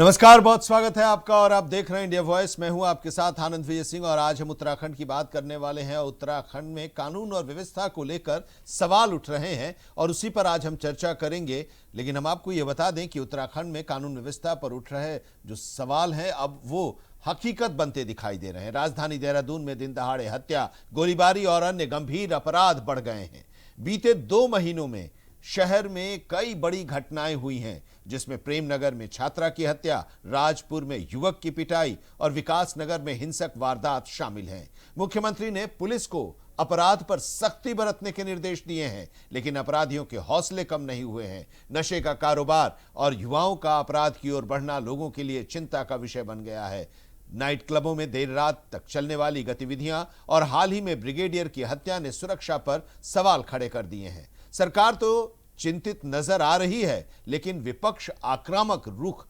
नमस्कार, बहुत स्वागत है आपका और आप देख रहे हैं इंडिया वॉइस। मैं हूं आपके साथ आनंद विजय सिंह और आज हम उत्तराखंड की बात करने वाले हैं। उत्तराखंड में कानून और व्यवस्था को लेकर सवाल उठ रहे हैं और उसी पर आज हम चर्चा करेंगे। लेकिन हम आपको ये बता दें कि उत्तराखंड में कानून व्यवस्था पर उठ रहे जो सवाल हैं अब वो हकीकत बनते दिखाई दे रहे हैं। राजधानी देहरादून में दिन दहाड़े हत्या, गोलीबारी और अन्य गंभीर अपराध बढ़ गए हैं। बीते 2 महीनों में शहर में कई बड़ी घटनाएं हुई हैं, जिसमें प्रेमनगर में छात्रा की हत्या, राजपुर में युवक की पिटाई और विकास नगर में हिंसक वारदात शामिल हैं। मुख्यमंत्री ने पुलिस को अपराध पर सख्ती बरतने के निर्देश दिए हैं, लेकिन अपराधियों के हौसले कम नहीं हुए हैं। नशे का कारोबार और युवाओं का अपराध की ओर बढ़ना लोगों के लिए चिंता का विषय बन गया है। नाइट क्लबों में देर रात तक चलने वाली गतिविधियां और हाल ही में ब्रिगेडियर की हत्या ने सुरक्षा पर सवाल खड़े कर दिए हैं। सरकार तो चिंतित नजर आ रही है, लेकिन विपक्ष आक्रामक रुख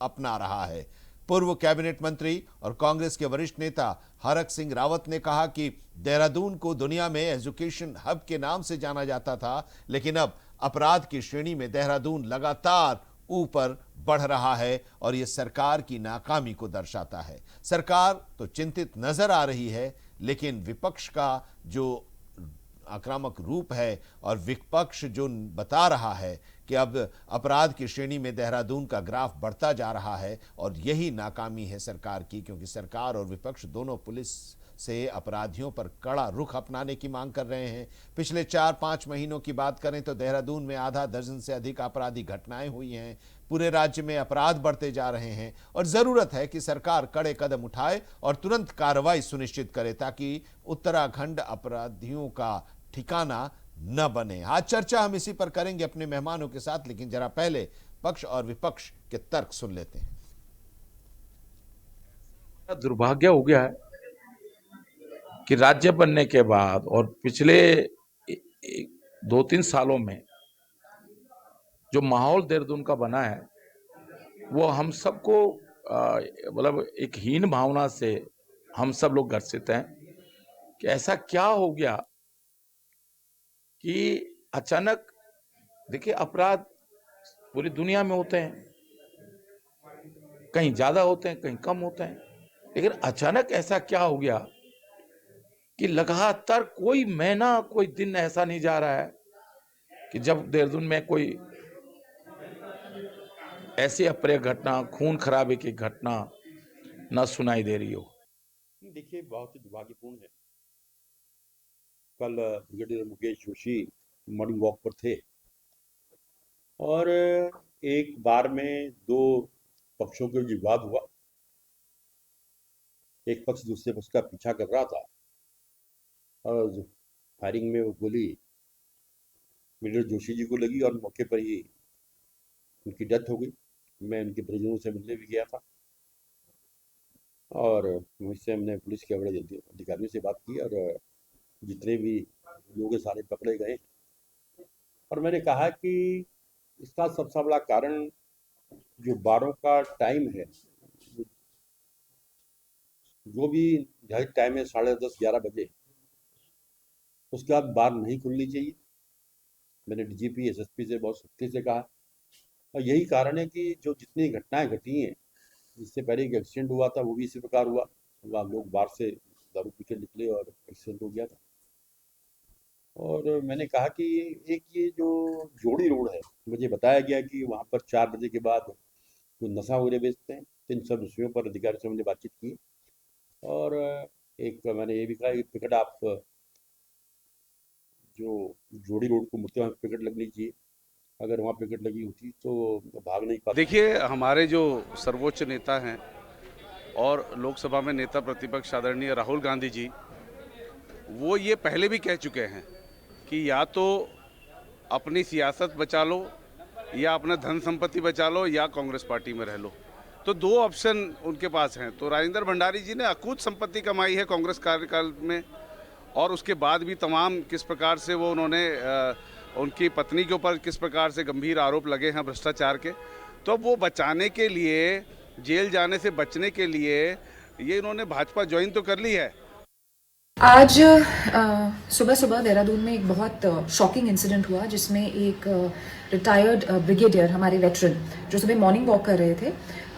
अपना रहा है। पूर्व कैबिनेट मंत्री और कांग्रेस के वरिष्ठ नेता हरक सिंह रावत ने कहा कि देहरादून को दुनिया में एजुकेशन हब के नाम से जाना जाता था, लेकिन अब अपराध की श्रेणी में देहरादून लगातार ऊपर बढ़ रहा है और यह सरकार की नाकामी को दर्शाता है। सरकार तो चिंतित नजर आ रही है, लेकिन विपक्ष का जो आक्रामक रूप है और विपक्ष जो बता रहा है कि अब अपराध की श्रेणी में देहरादून का ग्राफ बढ़ता जा रहा है और यही नाकामी है सरकार की, क्योंकि सरकार और विपक्ष दोनों पुलिस से अपराधियों पर कड़ा रुख अपनाने की मांग कर रहे हैं। पिछले 4-5 महीनों की बात करें तो देहरादून में आधा दर्जन से अधिक आपराधिक घटनाएं हुई हैं। पूरे राज्य में अपराध बढ़ते जा रहे हैं और जरूरत है कि सरकार कड़े कदम उठाए और तुरंत कार्रवाई सुनिश्चित करे, ताकि उत्तराखंड अपराधियों का ठिकाना न बने। आज चर्चा हम इसी पर करेंगे अपने मेहमानों के साथ, लेकिन जरा पहले पक्ष और विपक्ष के तर्क सुन लेते हैं। दुर्भाग्य हो गया है कि राज्य बनने के बाद और पिछले 2-3 सालों में जो माहौल देहरादून का बना है वो हम सबको मतलब एक हीन भावना से हम सब लोग ग्रसित हैं कि ऐसा क्या हो गया कि अचानक, देखिए, अपराध पूरी दुनिया में होते हैं, कहीं ज्यादा होते हैं कहीं कम होते हैं, लेकिन अचानक ऐसा क्या हो गया कि लगातार कोई महीना कोई दिन ऐसा नहीं जा रहा है कि जब देहरादून में कोई ऐसी अप्रिय घटना, खून खराबे की घटना न सुनाई दे रही हो। देखिए, बहुत ही दुर्भाग्यपूर्ण है। कल brigadier Mukesh Joshi morning walk पर थे और एक बार में 2 पक्षों के विवाद हुआ। एक पक्ष दूसरे पक्ष का पीछा कर रहा था और फायरिंग में वो गोली ब्रिगेडियर जोशी जी को लगी और मौके पर ही उनकी डेथ हो गई। मैं उनके परिजनों से मिलने भी गया था और मुझसे हमने पुलिस के बड़े अधिकारियों से बात की और जितने भी लोग सारे पकड़े गए और मैंने कहा कि इसका सबसे बड़ा कारण जो बारों का टाइम है, जो भी निर्धारित टाइम है 10:30-11 बजे, उसके बाद बार नहीं खुलनी चाहिए। मैंने डीजीपी एसएसपी से बहुत सख्ती से कहा और यही कारण है कि जो जितनी घटनाएं घटी हैं, इससे पहले एक एक्सीडेंट हुआ था, वो भी इसी प्रकार हुआ। वहाँ लोग बाहर से दारू पी के निकले और एक्सीडेंट हो गया था। और मैंने कहा कि एक ये जो जोड़ी रोड है, मुझे बताया गया कि वहाँ पर 4 बजे के बाद वो नशा वगैरह बेचते हैं। इन सब विषयों पर अधिकारी से मैंने बातचीत की और एक मैंने ये भी कहा कि पिकट आप जो जोड़ी रोड को मुड़ते वहाँ पिकट लगनी चाहिए, अगर वहाँ पिकट लगी होती तो भाग नहीं पाते। देखिए, हमारे जो सर्वोच्च नेता हैं और लोकसभा में नेता प्रतिपक्ष आदरणीय राहुल गांधी जी, वो ये पहले भी कह चुके हैं कि या तो अपनी सियासत बचा लो या अपना धन संपत्ति बचा लो या कांग्रेस पार्टी में रह लो। तो 2 ऑप्शन उनके पास हैं। तो राजेंद्र भंडारी जी ने अकूत संपत्ति कमाई है कांग्रेस कार्यकाल में और उसके बाद भी तमाम किस प्रकार से वो उन्होंने उनकी पत्नी के ऊपर किस प्रकार से गंभीर आरोप लगे हैं भ्रष्टाचार के। तो वो बचाने के लिए, जेल जाने से बचने के लिए ये इन्होंने भाजपा ज्वाइन तो कर ली है। आज सुबह सुबह देहरादून में एक बहुत शॉकिंग इंसिडेंट हुआ, जिसमें एक रिटायर्ड ब्रिगेडियर, हमारे वेटरन, जो सुबह मॉर्निंग वॉक कर रहे थे,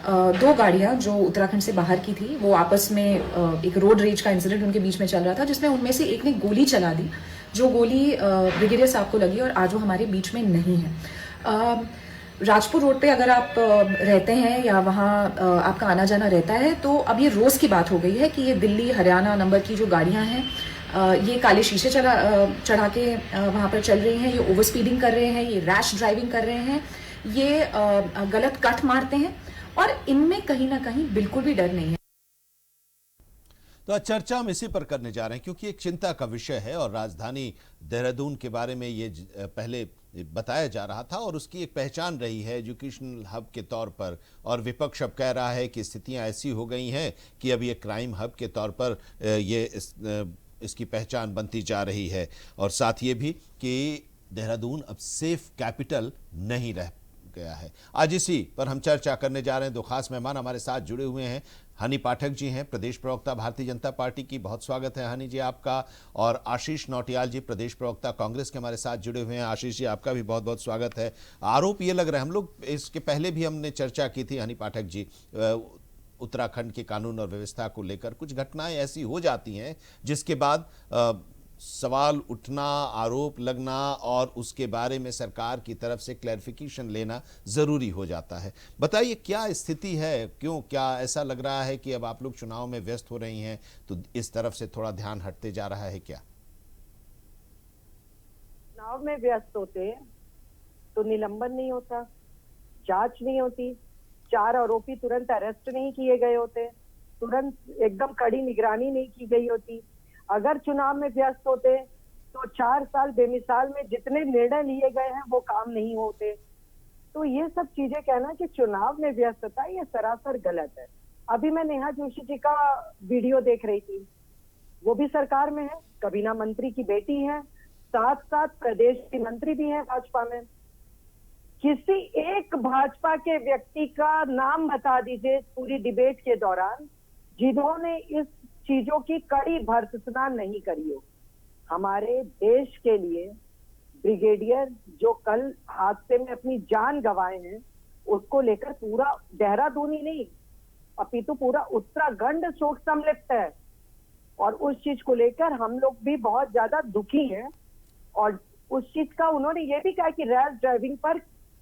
दो गाड़ियां जो उत्तराखंड से बाहर की थी, वो आपस में एक रोड रेज का इंसिडेंट उनके बीच में चल रहा था, जिसमें उनमें से एक ने गोली चला दी, जो गोली ब्रिगेडियर साहब को लगी और आज वो हमारे बीच में नहीं है। राजपुर रोड पे अगर आप रहते हैं या वहाँ आपका आना जाना रहता है, तो अब ये रोज़ की बात हो गई है कि ये दिल्ली हरियाणा नंबर की जो गाड़ियाँ हैं, ये काले शीशे चढ़ा के वहाँ पर चल रही हैं, ये ओवर स्पीडिंग कर रहे हैं, ये रैश ड्राइविंग कर रहे हैं, ये गलत कट मारते हैं, और इनमें कहीं ना कहीं बिल्कुल भी डर नहीं है। तो आज चर्चा हम इसी पर करने जा रहे हैं, क्योंकि एक चिंता का विषय है और राजधानी देहरादून के बारे में ये पहले बताया जा रहा था और उसकी एक पहचान रही है एजुकेशनल हब के तौर पर, और विपक्ष अब कह रहा है कि स्थितियां ऐसी हो गई हैं कि अब ये क्राइम हब के तौर पर इसकी पहचान बनती जा रही है, और साथ ये भी कि देहरादून अब सेफ कैपिटल नहीं रह गया है। आज इसी पर हम चर्चा करने जा रहे हैं। दो खास मेहमान हमारे साथ जुड़े हुए हैं। हनी पाठक जी हैं, प्रदेश प्रवक्ता भारतीय जनता पार्टी की, बहुत स्वागत है हनी जी आपका। और आशीष नौटियाल जी, प्रदेश प्रवक्ता कांग्रेस के हमारे साथ जुड़े हुए हैं। आशीष जी आपका भी बहुत बहुत स्वागत है। आरोप ये लग रहा है, हम लोग इसके पहले भी हमने चर्चा की थी हनी पाठक जी, उत्तराखंड के कानून और व्यवस्था को लेकर कुछ घटनाएं ऐसी हो जाती हैं जिसके बाद सवाल उठना, आरोप लगना और उसके बारे में सरकार की तरफ से क्लैरिफिकेशन लेना जरूरी हो जाता है। बताइए क्या स्थिति है, क्यों, क्या ऐसा लग रहा है कि अब आप लोग चुनाव में व्यस्त हो रही हैं तो इस तरफ से थोड़ा ध्यान हटते जा रहा है क्या? चुनाव में व्यस्त होते तो निलंबन नहीं होता, जांच नहीं होती, 4 आरोपी तुरंत अरेस्ट नहीं किए गए होते, तुरंत एकदम कड़ी निगरानी नहीं की गई होती। अगर चुनाव में व्यस्त होते तो 4 साल बेमिसाल में जितने निर्णय लिए गए हैं वो काम नहीं होते। तो ये सब चीजें कहना कि चुनाव में व्यस्तता, ये सरासर गलत है। अभी मैं नेहा जोशी जी का वीडियो देख रही थी, वो भी सरकार में है, कबीना मंत्री की बेटी है, साथ साथ प्रदेश की मंत्री भी है भाजपा में। किसी एक भाजपा के व्यक्ति का नाम बता दीजिए पूरी डिबेट के दौरान जिन्होंने इस चीजों की कड़ी भर्त्सना नहीं करी हो। हमारे देश के लिए ब्रिगेडियर जो कल हादसे में अपनी जान गंवाए हैं, उसको लेकर पूरा देहरादून ही नहीं अपितु पूरा उत्तराखंड शोक संलिप्त है, और उस चीज को लेकर हम लोग भी बहुत ज्यादा दुखी हैं। और उस चीज का उन्होंने ये भी कहा कि रैश ड्राइविंग पर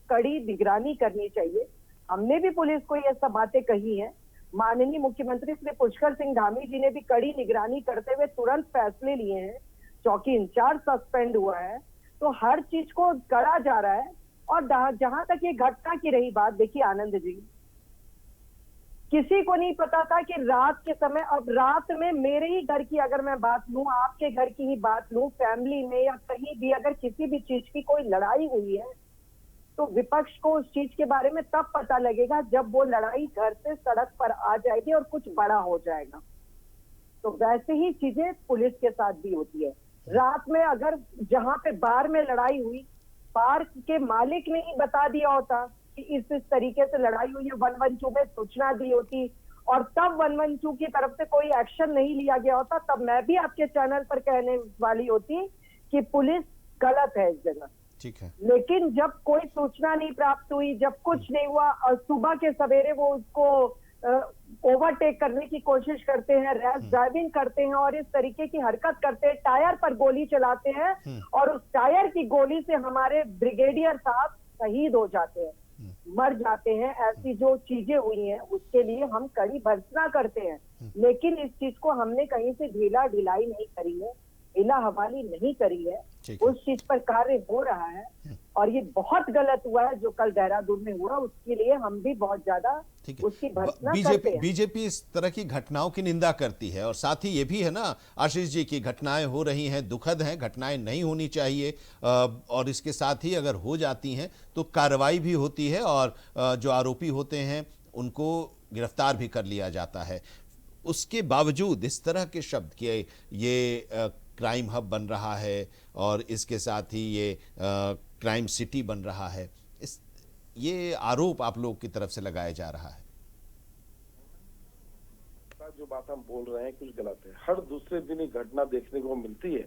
कड़ी निगरानी करनी चाहिए। हमने भी पुलिस को ये सब बातें कही हैं। माननीय मुख्यमंत्री श्री पुष्कर सिंह धामी जी ने भी कड़ी निगरानी करते हुए तुरंत फैसले लिए हैं, चौकी इंचार्ज सस्पेंड हुआ है, तो हर चीज को करा जा रहा है। और जहां तक ये घटना की रही बात, देखिए आनंद जी, किसी को नहीं पता था कि रात के समय, अब रात में मेरे ही घर की अगर मैं बात लूं, आपके घर की ही बात लूं, फैमिली में या कहीं भी अगर किसी भी चीज की कोई लड़ाई हुई है तो विपक्ष को उस चीज के बारे में तब पता लगेगा जब वो लड़ाई घर से सड़क पर आ जाएगी और कुछ बड़ा हो जाएगा। तो वैसे ही चीजें पुलिस के साथ भी होती है। रात में अगर जहां पे बार में लड़ाई हुई, बार के मालिक ने ही बता दिया होता कि इस तरीके से लड़ाई हुई है, 112 में सूचना दी होती और तब 112 की तरफ से कोई एक्शन नहीं लिया गया होता, तब मैं भी आपके चैनल पर कहने वाली होती कि पुलिस गलत है इस जगह। ठीक है। लेकिन जब कोई सूचना नहीं प्राप्त हुई, जब कुछ नहीं हुआ, और सुबह के सवेरे वो उसको ओवरटेक करने की कोशिश करते हैं, रैश ड्राइविंग करते हैं और इस तरीके की हरकत करते हैं, टायर पर गोली चलाते हैं और उस टायर की गोली से हमारे ब्रिगेडियर साहब शहीद हो जाते हैं, मर जाते हैं। ऐसी जो चीजें हुई हैं उसके लिए हम कड़ी भर्त्सना करते हैं, लेकिन इस चीज को हमने कहीं से ढिलाई नहीं करी है, ढीला हवाली नहीं करी है। उस चीज पर कार्य हो रहा है और ये बहुत गलत हुआ है जो कल देहरादून में हुआ, उसके लिए हम भी बहुत ज्यादा उसकी भर्त्सना करते हैं। बीजेपी इस तरह की घटनाओं की निंदा करती है और साथ ही ये भी है ना आशीष जी की घटनाएं हो रही हैं, दुखद हैं, घटनाएं नहीं होनी चाहिए, और इसके साथ ही अगर हो जाती हैं तो कार्रवाई भी होती है और जो आरोपी होते हैं उनको गिरफ्तार भी कर लिया जाता है। उसके बावजूद इस तरह के शब्द कि ये क्राइम हब बन रहा है और इसके साथ ही ये क्राइम सिटी बन रहा है, ये आरोप आप लोग की तरफ से लगाया जा रहा है। जो बात हम बोल रहे हैं कुछ गलत है। हर दूसरे दिन एक घटना देखने को मिलती है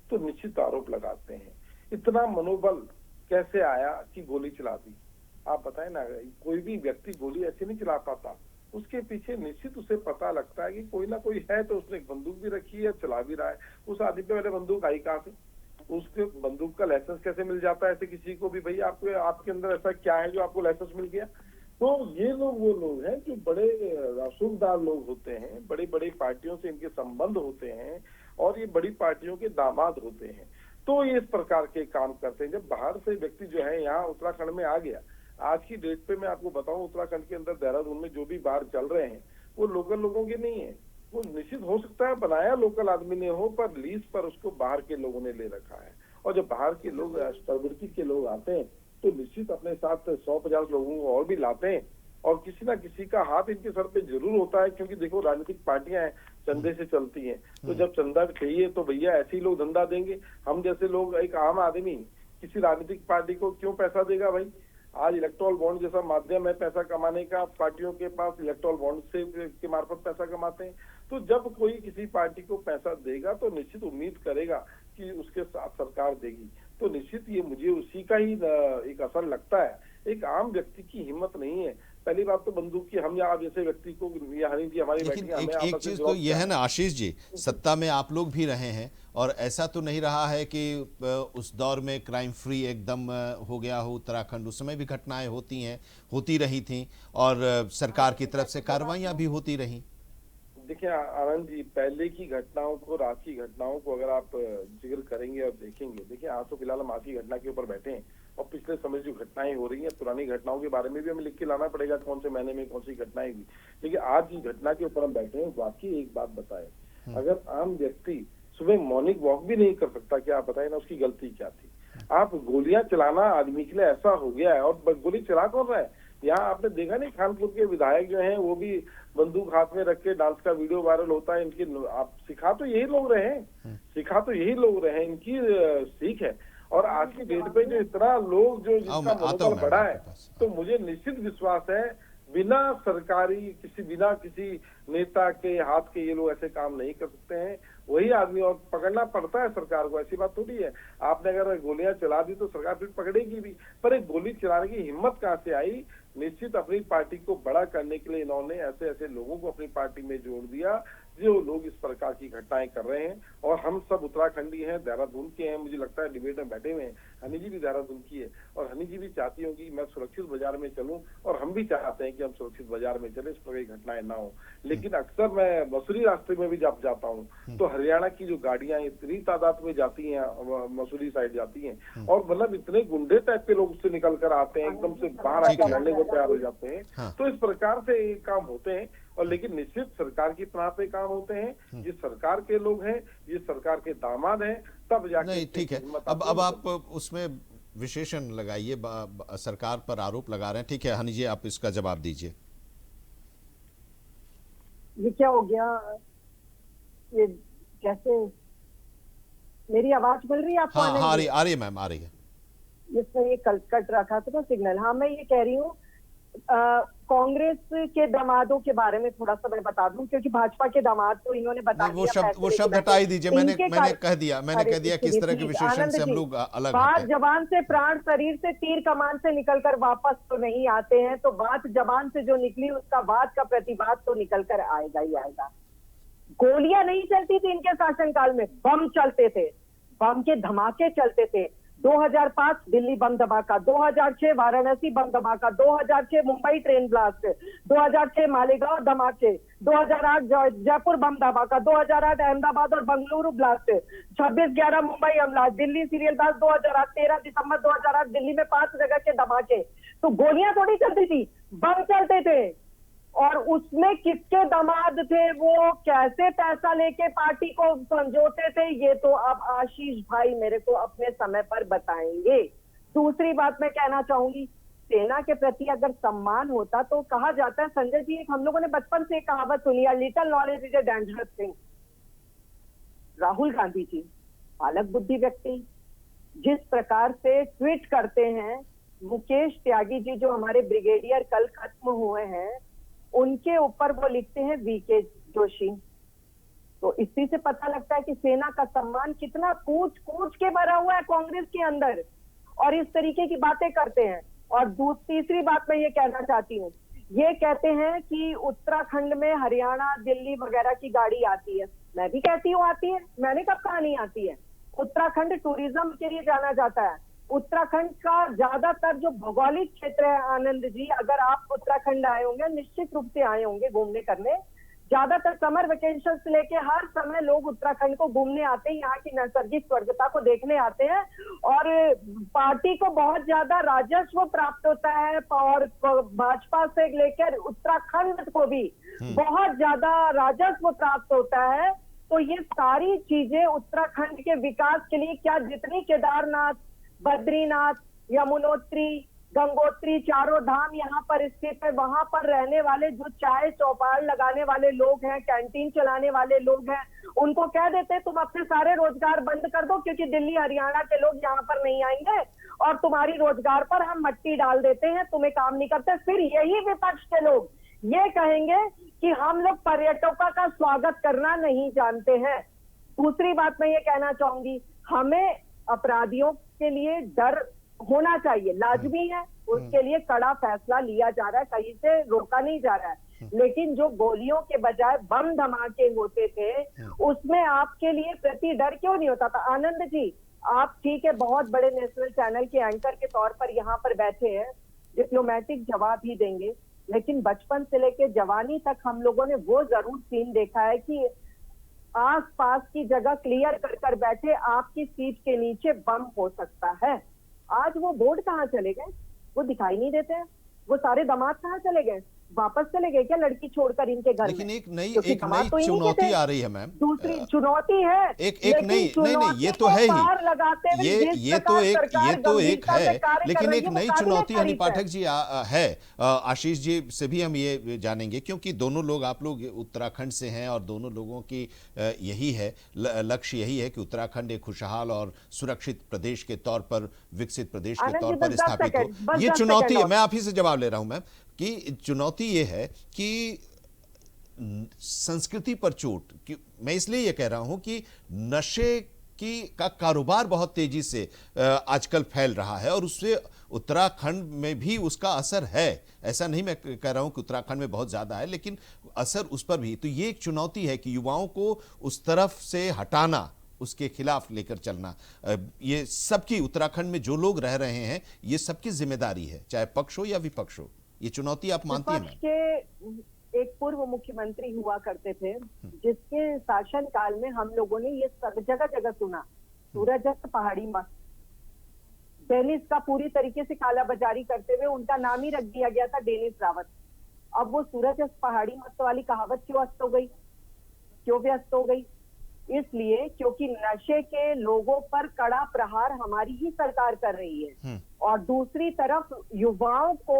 तो निश्चित आरोप लगाते हैं। इतना मनोबल कैसे आया कि गोली चला दी? आप बताएं ना, कोई भी व्यक्ति गोली ऐसे नहीं चला पाता, उसके पीछे निश्चित उसे पता लगता है कि कोई ना कोई है, तो उसने एक बंदूक भी रखी है, चला भी रहा है। उस आदमी पे पहले बंदूक आई कहाँ से, उसके बंदूक का लाइसेंस कैसे मिल जाता है ऐसे किसी को भी? भाई आपको, आपके अंदर ऐसा क्या है जो आपको लाइसेंस मिल गया? तो ये लोग वो लोग हैं जो बड़े रसूखदार लोग होते हैं, बड़ी बड़ी पार्टियों से इनके संबंध होते हैं और ये बड़ी पार्टियों के दामाद होते हैं, तो ये इस प्रकार के काम करते हैं। जब बाहर से व्यक्ति जो है यहाँ उत्तराखंड में आ गया, आज की डेट पे मैं आपको बताऊं, उत्तराखंड के अंदर देहरादून में जो भी बार चल रहे हैं वो लोकल लोगों के नहीं है। वो निश्चित हो सकता है बनाया लोकल आदमी ने हो, पर लीज पर उसको बाहर के लोगों ने ले रखा है। और जब बाहर के लोग, प्रवृत्ति के लोग आते हैं, तो निश्चित अपने साथ 100-50 लोगों को और भी लाते हैं, और किसी ना किसी का हाथ इनके सर पे जरूर होता है, क्योंकि देखो राजनीतिक पार्टियां हैं, चंदे से चलती हैं, तो जब चंदा चाहिए तो भैया ऐसे ही लोग धंधा देंगे। हम जैसे लोग, एक आम आदमी किसी राजनीतिक पार्टी को क्यों पैसा देगा भाई? आज इलेक्टोरल बॉन्ड जैसा माध्यम है पैसा कमाने का, पार्टियों के पास इलेक्टोरल बॉन्ड से के मार्फत पैसा कमाते हैं। तो जब कोई किसी पार्टी को पैसा देगा तो निश्चित उम्मीद करेगा कि उसके साथ सरकार देगी, तो निश्चित ये मुझे उसी का ही एक असर लगता है। एक आम व्यक्ति की हिम्मत नहीं है। पहली बात तो बंदूक की, हम या आप जैसे व्यक्ति को, या हनी जी हमारी लेकिन बैठक, हमें एक आपस में चीज तो जवाब यह है क्या ना आशीष जी, सत्ता में आप लोग भी रहे हैं और ऐसा तो नहीं रहा है कि उस दौर में क्राइम फ्री एकदम हो गया हो उत्तराखंड। उस समय भी घटनाएं होती रही थी और सरकार की तरफ से कार्रवाइयां भी होती रही। देखिए आनंद जी, पहले की घटनाओं को, रात की घटनाओं को अगर आप जिक्र करेंगे और देखेंगे, देखिए आज तो फिलहाल हम आज की घटना के ऊपर बैठे हैं और पिछले समय जो घटनाएं हो रही हैं, पुरानी घटनाओं के बारे में भी हमें लिख के लाना पड़ेगा कौन से महीने में कौन सी घटनाएं हुई। लेकिन आज की घटना के ऊपर हम बैठे हैं, वाकई एक बात बताए, अगर आम व्यक्ति सुबह मॉर्निंग वॉक भी नहीं कर सकता, क्या आप बताए ना उसकी गलती क्या थी? आप गोलियां चलाना आदमी के लिए ऐसा हो गया है, और गोली चला कौन रहा है? यहाँ आपने देखा नहीं, खानपुर के विधायक जो हैं वो भी बंदूक हाथ में रख के डांस का वीडियो वायरल होता है। इनकी आप सिखा तो यही लोग रहे हैं, इनकी सीख है। और आज की डेट पे जो इतना लोग जो जिसका मनोबल बढ़ा है, तो मुझे निश्चित विश्वास है बिना किसी नेता के हाथ के ये लोग ऐसे काम नहीं कर सकते हैं। वही आदमी, और पकड़ना पड़ता है सरकार को, ऐसी बात थोड़ी है। आपने अगर गोलियां चला दी तो सरकार फिर पकड़ेगी भी, पर एक गोली चलाने की हिम्मत कहाँ से आई? निश्चित अपनी पार्टी को बड़ा करने के लिए इन्होंने ऐसे ऐसे लोगों को अपनी पार्टी में जोड़ दिया जो लोग इस प्रकार की घटनाएं कर रहे हैं। और हम सब उत्तराखंडी हैं, देहरादून के हैं, मुझे लगता है डिबेट में बैठे हुए हैं, हनी जी भी देहरादून की है, और हनी जी भी चाहती होंगी मैं सुरक्षित बाजार में चलूं, और हम भी चाहते हैं कि हम सुरक्षित बाजार में चले, इस प्रकार की घटनाएं ना हो। लेकिन अक्सर मैं मसूरी रास्ते में भी जब जाता हूँ तो हरियाणा की जो गाड़ियां इतनी तादाद में जाती हैं, मसूरी साइड जाती हैं, और मतलब इतने गुंडे टाइप के लोग उससे निकल कर आते हैं, एकदम से बाहर आके लड़ने को तैयार हो जाते हैं। तो इस प्रकार से ये काम होते हैं, और लेकिन निश्चित सरकार की पनाह पे काम होते हैं। ये सरकार के लोग हैं, ये सरकार के दामाद हैं, तब जाके नहीं ठीक है। अब आप उसमें विशेषण लगाइए, सरकार पर आरोप लगा रहे हैं, ठीक है हनी जी आप इसका जवाब दीजिए। ये क्या हो गया? ये कैसे? मेरी आवाज मिल रही है आपको? हाँ हाँ आ रही है मैम, आ रही है। इसमें ये कट रखा था ना सिग्नल। हाँ, मैं ये कह रही हूँ कांग्रेस के दामादों के बारे में थोड़ा सा मैं बता दूं, क्योंकि भाजपा के दामाद तो इन्होंने बता दिया। वो शब्द हटा ही दीजिए, मैंने कह दिया किस तरह के विशेषण से हम लोग अलग बात हैं। जबान से, प्राण शरीर से, तीर कमान से निकलकर वापस तो नहीं आते हैं, तो बात जबान से जो निकली उसका बात का प्रतिबाद तो निकल कर आएगा ही आएगा। गोलियां नहीं चलती थी इनके शासनकाल में, बम चलते थे, बम के धमाके चलते थे। 2005 दिल्ली बम धमाका, 2006 वाराणसी बम धमाका, 2006 मुंबई ट्रेन ब्लास्ट, 2006 मालेगांव धमाके, 2008 जयपुर बम धमाका, 2008 अहमदाबाद और बंगलुरु ब्लास्ट, 26/11 मुंबई हमला, दिल्ली सीरियल ब्लास्ट 2008, 13 दिसंबर 2008 दिल्ली में 5 जगह के धमाके। तो गोलियां थोड़ी चलती थी, बम चलते थे। और उसमें किसके दामाद थे, वो कैसे पैसा लेके पार्टी को समझौते थे, ये तो अब आशीष भाई मेरे को अपने समय पर बताएंगे। दूसरी बात मैं कहना चाहूंगी, सेना के प्रति अगर सम्मान होता तो कहा जाता है, संजय जी एक हम लोगों ने बचपन से कहावत सुनी है, little knowledge is a dangerous thing. Rahul Gandhi ji अलग बुद्धि व्यक्ति, जिस प्रकार से ट्वीट करते हैं, मुकेश त्यागी जी जो हमारे ब्रिगेडियर कल खत्म हुए हैं, उनके ऊपर वो लिखते हैं वीके जोशी। तो इसी से पता लगता है कि सेना का सम्मान कितना कूच कूच के भरा हुआ है कांग्रेस के अंदर, और इस तरीके की बातें करते हैं। और तीसरी बात मैं ये कहना चाहती हूँ, ये कहते हैं कि उत्तराखंड में हरियाणा, दिल्ली वगैरह की गाड़ी आती है। मैं भी कहती हूँ आती है, मैंने कब कहा नहीं आती है। उत्तराखंड टूरिज्म के लिए जाना जाता है। उत्तराखंड का ज्यादातर जो भौगोलिक क्षेत्र है आनंद जी, अगर आप उत्तराखंड आए होंगे, निश्चित रूप से आए होंगे घूमने करने, ज्यादातर समर वेकेशन से लेके हर समय लोग उत्तराखंड को घूमने आते हैं, यहाँ की नैसर्गिक स्वर्गता को देखने आते हैं और पार्टी को बहुत ज्यादा राजस्व प्राप्त होता है और भाजपा से लेकर उत्तराखंड को भी बहुत ज्यादा राजस्व प्राप्त होता है। तो ये सारी चीजें उत्तराखंड के विकास के लिए, क्या जितनी केदारनाथ, बद्रीनाथ, यमुनोत्री, गंगोत्री चारों धाम यहाँ पर स्थित है, वहां पर रहने वाले जो चाय चौपाल लगाने वाले लोग हैं, कैंटीन चलाने वाले लोग हैं, उनको कह देते तुम अपने सारे रोजगार बंद कर दो क्योंकि दिल्ली हरियाणा के लोग यहाँ पर नहीं आएंगे और तुम्हारी रोजगार पर हम मट्टी डाल देते हैं, तुम्हें काम नहीं करते। फिर यही विपक्ष के लोग ये कहेंगे कि हम लोग पर्यटकों का स्वागत करना नहीं जानते हैं। दूसरी बात मैं ये कहना चाहूंगी, हमें अपराधियों के लिए डर होना चाहिए, लाजमी है, उसके लिए कड़ा फैसला लिया जा रहा है, कहीं से रोका नहीं जा रहा है। लेकिन जो गोलियों के बजाय बम धमाके होते थे उसमें आपके लिए प्रति डर क्यों नहीं होता था? आनंद जी, आप ठीक है बहुत बड़े नेशनल चैनल के एंकर के तौर पर यहाँ पर बैठे हैं, डिप्लोमेटिक जवाब ही देंगे, लेकिन बचपन से लेके जवानी तक हम लोगों ने वो जरूर सीन देखा है कि आस पास की जगह क्लियर कर कर बैठे, आपकी सीट के नीचे बम हो सकता है। आज वो बोर्ड कहाँ चले गए? वो दिखाई नहीं देते हैं। वो सारे दामाद कहाँ चले गए? वापस चले गए क्या लड़की छोड़कर इनके घर लेकिन में? एक नई तो चुनौती आ रही है मैम। दूसरी चुनौती है, एक नहीं ये तो है ही, ये तो एक है, लेकिन एक नई चुनौती हनी पाठक जी है। आशीष जी से भी हम ये जानेंगे क्योंकि दोनों लोग, आप लोग उत्तराखंड से हैं और दोनों लोगों की यही है लक्ष्य, यही है कि उत्तराखंड एक खुशहाल और सुरक्षित प्रदेश के तौर पर, विकसित प्रदेश के तौर पर स्थापित हो। ये चुनौती है, मैं आप ही से जवाब ले रहा हूं मैम, कि चुनौती ये है कि संस्कृति पर चोट, कि मैं इसलिए ये कह रहा हूं कि नशे का कारोबार बहुत तेजी से आजकल फैल रहा है और उससे उत्तराखंड में भी उसका असर है। ऐसा नहीं मैं कह रहा हूं कि उत्तराखंड में बहुत ज्यादा है, लेकिन असर उस पर भी। तो ये एक चुनौती है कि युवाओं को उस तरफ से हटाना, उसके खिलाफ लेकर चलना, ये सबकी, उत्तराखंड में जो लोग रह रहे हैं ये सबकी जिम्मेदारी है, चाहे पक्ष हो या विपक्ष हो। ये चुनौती आप मानती हैं? के एक पूर्व मुख्यमंत्री हुआ करते थे जिसके शासन काल में हम लोगों ने ये सब जगह जगह सुना, सूरजस्त पहाड़ी मस्त, डेनिस का पूरी तरीके से काला बाजारी करते हुए उनका नाम ही रख दिया गया था डेनिस रावत। अब वो सूरजस्त पहाड़ी मस्त वाली कहावत क्यों अस्त हो गई, क्यों व्यस्त हो गई? इसलिए क्योंकि नशे के लोगों पर कड़ा प्रहार हमारी ही सरकार कर रही है और दूसरी तरफ युवाओं को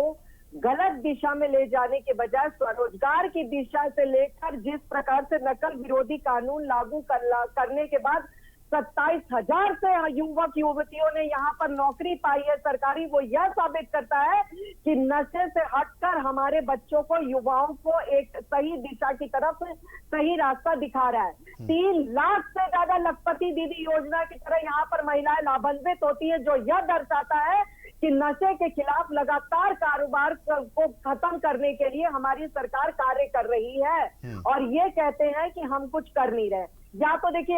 गलत दिशा में ले जाने के बजाय स्वरोजगार की दिशा से लेकर जिस प्रकार से नकल विरोधी कानून लागू करने के बाद 27,000 से युवक युवतियों ने यहाँ पर नौकरी पाई है सरकारी, वो यह साबित करता है कि नशे से हटकर हमारे बच्चों को, युवाओं को एक सही दिशा की तरफ सही रास्ता दिखा रहा है। 3 लाख से ज्यादा लखपति दीदी योजना की तरह यहाँ पर महिलाएं लाभान्वित होती है, जो यह दर्शाता है कि नशे के खिलाफ लगातार कारोबार को खत्म करने के लिए हमारी सरकार कार्य कर रही है और ये कहते हैं कि हम कुछ कर नहीं रहे। या तो देखिए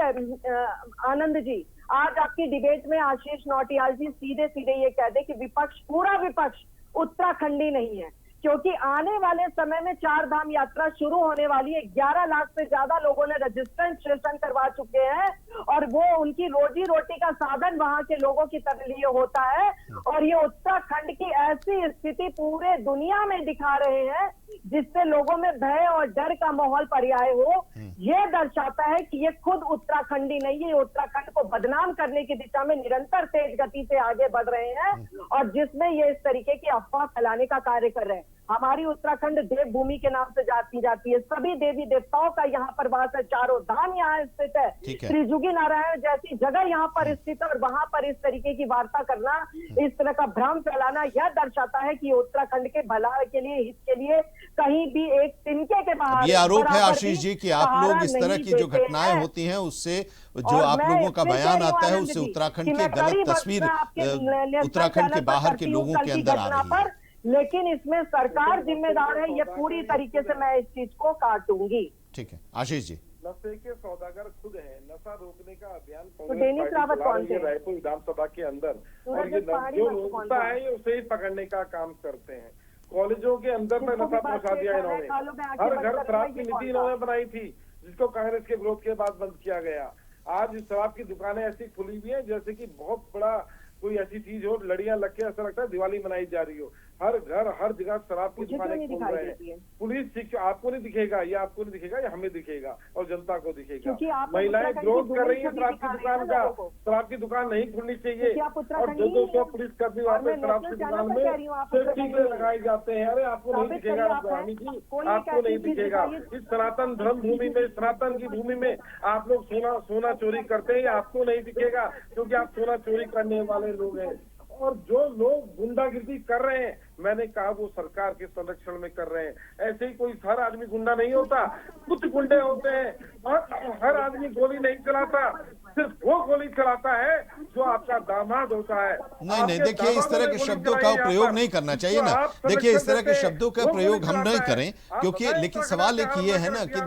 आनंद जी, आज आपकी डिबेट में आशीष नौटियाल जी सीधे सीधे ये कह दे कि विपक्ष, पूरा विपक्ष उत्तराखंडी नहीं है, क्योंकि आने वाले समय में 4 धाम यात्रा शुरू होने वाली है। 11 लाख से ज्यादा लोगों ने रजिस्ट्रेशन करवा चुके हैं और वो उनकी रोजी रोटी का साधन वहां के लोगों की तरह लिए होता है और ये उत्तराखंड की ऐसी स्थिति पूरे दुनिया में दिखा रहे हैं जिससे लोगों में भय और डर का माहौल पर्याय हो। ये दर्शाता है कि ये खुद उत्तराखंडी नहीं है, उत्तराखंड को बदनाम करने की दिशा में निरंतर तेज गति से आगे बढ़ रहे हैं और जिसमें ये इस तरीके की अफवाह फैलाने का कार्य कर रहे हैं। हमारी उत्तराखंड देवभूमि के नाम से जाती जाती है। सभी देवी देवताओं का यहाँ पर वास है, चारों धाम यहाँ स्थित है। ठीक है। श्री जुगी नारायण जैसी जगह यहाँ पर स्थित है और वहां पर इस तरीके की वार्ता करना, इस तरह का भ्रम फैलाना, यह दर्शाता है कि उत्तराखंड के भलाई के लिए, हित के लिए कहीं भी एक तिनके के बाहर। ये आरोप है बराबर आशीष भी जी कि आप सहारा लोग इस तरह नहीं की जो देते घटनाएं हैं। होती हैं उससे जो और आप मैं लोगों का फिर बयान कह रही हूँ आता है आनंद उससे जी उत्तराखंड कि की मैं गलत कड़ी तस्वीर वक्त आपके नेशनल उत्तराखंड के चैनल पर बाहर के करती हूँ लोगों कल के की अंदर आ घटना रही पर, है। लेकिन इसमें सरकार जिम्मेदार है, ये पूरी तरीके से मैं इस चीज को काटूंगी। ठीक है आशीष जी। नशे के सौदागर खुद हैं। नशा रोकने का अभियान तो डेनिस रावत कौन थे? रायपुर विधानसभा के अंदर, और ये पहाड़ी जो मत कौन रोकता था? है ये उसे ही पकड़ने का काम करते हैं। कॉलेजों के अंदर तक किसको नशा भी बात पहुंचा दिया कर रहे हैं, इन्होंने। कालों में आंखें हर बंद घर कर शराब रहे की हैं, ये नीति कौन इन्होंने बनाई थी, जिसको कांग्रेस के विरोध के बाद बंद किया गया। आज शराब की दुकानें ऐसी खुली हुई है जैसे कि बहुत बड़ा कोई ऐसी चीज हो, लड़ियां लग के ऐसा लगता है दिवाली मनाई जा रही हो। हर घर हर जगह शराब की मुझे क्यों दुकानें नहीं खोल दिखाई रहे देती है? हैं। पुलिस आपको नहीं दिखेगा, ये आपको नहीं दिखेगा, ये हमें दिखेगा और जनता को दिखेगा। क्योंकि आप महिलाएं उत्तराखंड विरोध की कर रही है भूमि शराब दिखा की रहे हैं दुकान ना का। लोगों को। शराब की दुकान नहीं खुलनी चाहिए क्योंकि आप और उत्तराखंडी 200 ही हैं। पुलिस कर्मी वहाँ और पे मैं शराब की नेशनल दुकान चैनल पर में कह रही हूँ, आप सेफ्टी उत्तराखंडी के लिए हैं। लगाए जाते हैं। अरे आपको नहीं साबित दिखेगा करिए आप हैं। रानी जी, कोई एक आपको ऐसी नहीं चीज दिखेगा। दिखाइए। इस सनातन धर्म भूमि में, सनातन की भूमि में आप लोग सोना चोरी करते हैं, आपको नहीं दिखेगा क्योंकि आप सोना चोरी करने वाले लोग हैं। और जो लोग गुंडागिर्दी कर रहे हैं, मैंने कहा वो सरकार के संरक्षण में कर रहे हैं। ऐसे ही कोई हर आदमी गुंडा नहीं होता, कुछ गुंडे होते हैं और हर आदमी गोली नहीं चलाता, सिर्फ वो गोली चलाता है जो आपका दामाद होता है। नहीं देखिए इस तरह के शब्दों का प्रयोग नहीं करना चाहिए ना। देखिए इस तरह के शब्दों का प्रयोग हम नहीं करें क्योंकि, लेकिन सवाल एक ये है ना कि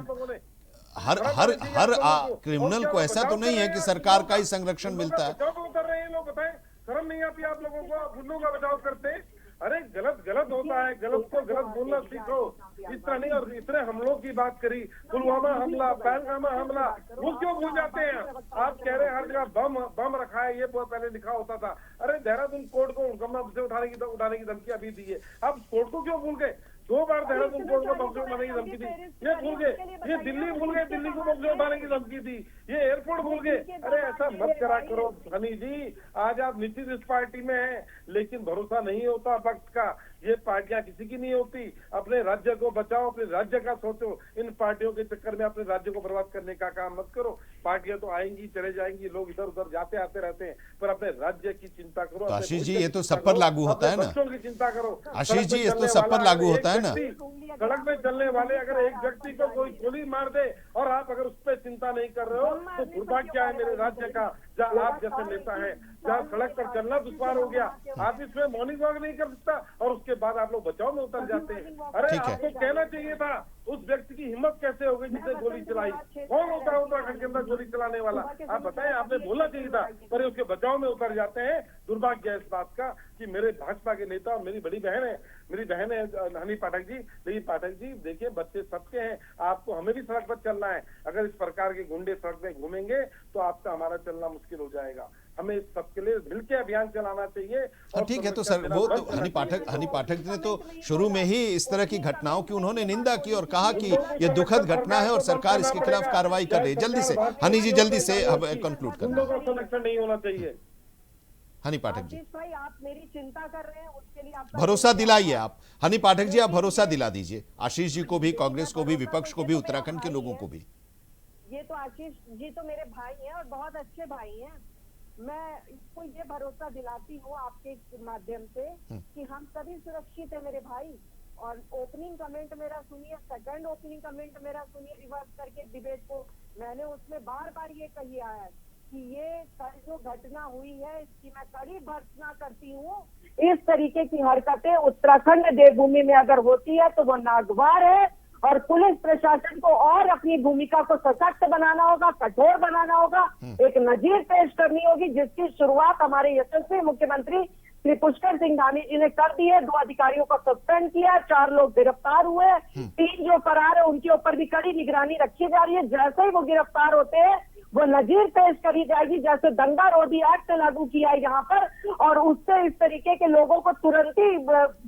हर क्रिमिनल को ऐसा तो नहीं है कि सरकार का ही संरक्षण मिलता है। कर रहे हैं लोग, बताएं शर्म नहीं आती आप लोगों को? आप गुंडों का बचाव करते हैं। अरे गलत होता है, गलत को गलत बोलना सीखो। इस तरह नहीं। और इतने हमलों की बात करी, पुलवामा हमला, पहलगामा हमला, वो क्यों भूल जाते हैं? आप कह रहे हैं हर जगह बम रखा है, ये पहले लिखा होता था। अरे देहरादून कोर्ट को गमला से उठाने की धमकी अभी दी है, आप कोर्ट को क्यों भूल गए? 2 बार देहरादून कोर्ट को बम से उठाने की धमकी दी, ये भूल गए। ये दिल्ली भूल गए, दिल्ली को बम से उठाने की धमकी दी, ये एयरपोर्ट भूल गए। अरे ऐसा मत करा करो हनी जी। आज आप निश्चित इस पार्टी में हैं, लेकिन भरोसा नहीं होता वक्त का। ये पार्टियां किसी की नहीं होती। अपने राज्य को बचाओ, अपने राज्य का सोचो। इन पार्टियों के चक्कर में अपने राज्य को बर्बाद करने का काम मत करो। पार्टियां तो आएंगी चले जाएंगी, लोग इधर उधर जाते आते रहते हैं, पर अपने राज्य की चिंता करो। तो आशीष जी ये तो सब पर लागू होता है ना। बच्चों की चिंता करो आशीष जी ये तो सब पर लागू होता है ना। सड़क में चलने वाले अगर एक व्यक्ति को कोई गोली मार दे और आप अगर उस पर चिंता नहीं कर रहे हो तो दुर्भाग्य है मेरे राज्य का, जहाँ आप जैसे नेता है, जहाँ सड़क पर चलना दुश्वार हो गया, आप इसमें मॉर्निंग वॉक नहीं कर सकता और उसके बाद आप लोग बचाव में उतर जाते हैं। अरे ठीक है। आपको कहना चाहिए था, उस व्यक्ति की हिम्मत कैसे हो गई जिसने गोली चलाई? कौन होता है उत्तराखंड के अंदर गोली चलाने वाला? आप बताएं, आपने बोलना चाहिए था, पर उसके बचाव में उतर जाते हैं। दुर्भाग्य है इस बात का कि मेरे भाजपा के नेता और मेरी बड़ी बहन है हनी पाठक जी। लेकिन पाठक जी देखिए, बच्चे सबके हैं, आपको हमें भी सड़क पर चलना है। अगर इस प्रकार के गुंडे सड़क में घूमेंगे तो आपका हमारा चलना मुश्किल हो जाएगा। हमें सबके लिए मिलकर अभियान चलाना चाहिए। और ठीक है, तो सर वो तो हनी पाठक ने तो शुरू में ही इस तरह की घटनाओं की उन्होंने निंदा की और कहा कि ये दुखद घटना है और सरकार इसके खिलाफ कार्रवाई कर रही है। जल्दी से हनी जी, जल्दी से अब कंक्लूड करना है। संरक्षण नहीं होना चाहिए। हनी पाठक जी, भाई आप मेरी चिंता कर रहे हैं, उसके लिए आप भरोसा दिलाइए। आप हनी पाठक जी, आप भरोसा दिला दीजिए आशीष जी को भी, कांग्रेस को भी, विपक्ष को भी, उत्तराखंड के लोगों को भी। ये तो आशीष जी तो मेरे भाई हैं और बहुत अच्छे भाई हैं। मैं इसको ये भरोसा दिलाती हूँ आपके माध्यम से कि हम सभी सुरक्षित है मेरे भाई। और ओपनिंग कमेंट मेरा सुनिए, सेकंड ओपनिंग कमेंट मेरा सुनिए, रिवर्स करके डिबेट को मैंने उसमें बार बार ये कहा है कि ये कल जो घटना हुई है इसकी मैं कड़ी भर्त्सना करती हूँ। इस तरीके की हरकतें उत्तराखंड देवभूमि में अगर होती है तो वो नागवार है और पुलिस प्रशासन को और अपनी भूमिका को सशक्त बनाना होगा, कठोर बनाना होगा, एक नजीर पेश करनी होगी जिसकी शुरुआत हमारे यशस्वी मुख्यमंत्री श्री पुष्कर सिंह धामी जी ने कर दी है। 2 अधिकारियों को सस्पेंड किया, 4 लोग गिरफ्तार हुए, 3 जो फरार है उनके ऊपर भी कड़ी निगरानी रखी जा रही है। जैसे ही वो गिरफ्तार होते हैं वो नजीर पेश करी जाएगी, जैसे दंगा रोधी एक्ट लागू किया है यहाँ पर और उससे इस तरीके के लोगों को तुरंत ही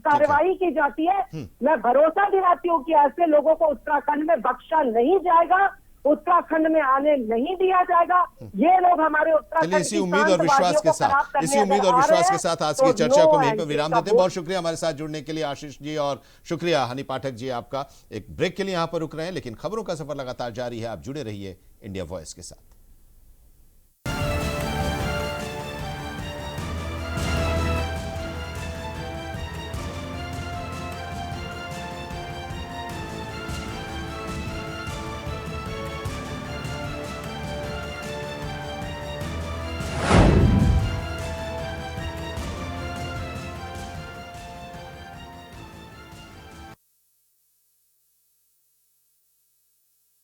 कार्रवाई की जाती है। मैं भरोसा दिलाती हूँ कि ऐसे लोगों को उत्तराखंड में बख्शा नहीं जाएगा। उत्तराखंड में आने नहीं दिया जाएगा। ये लोग हमारे उत्तराखंड चलिए इसी की उम्मीद और विश्वास शांतवादियों के को खराब साथ करने अगर आ विश्वास रहे के साथ आज हैं, की तो चर्चा को नो यहीं पर एंड विराम का देते हैं। बहुत वोट। शुक्रिया हमारे साथ जुड़ने के लिए आशीष जी, और शुक्रिया हनी पाठक जी आपका। एक ब्रेक के लिए यहां पर रुक रहे हैं, लेकिन खबरों का सफर लगातार जारी है। आप जुड़े रहिए इंडिया वॉइस के साथ।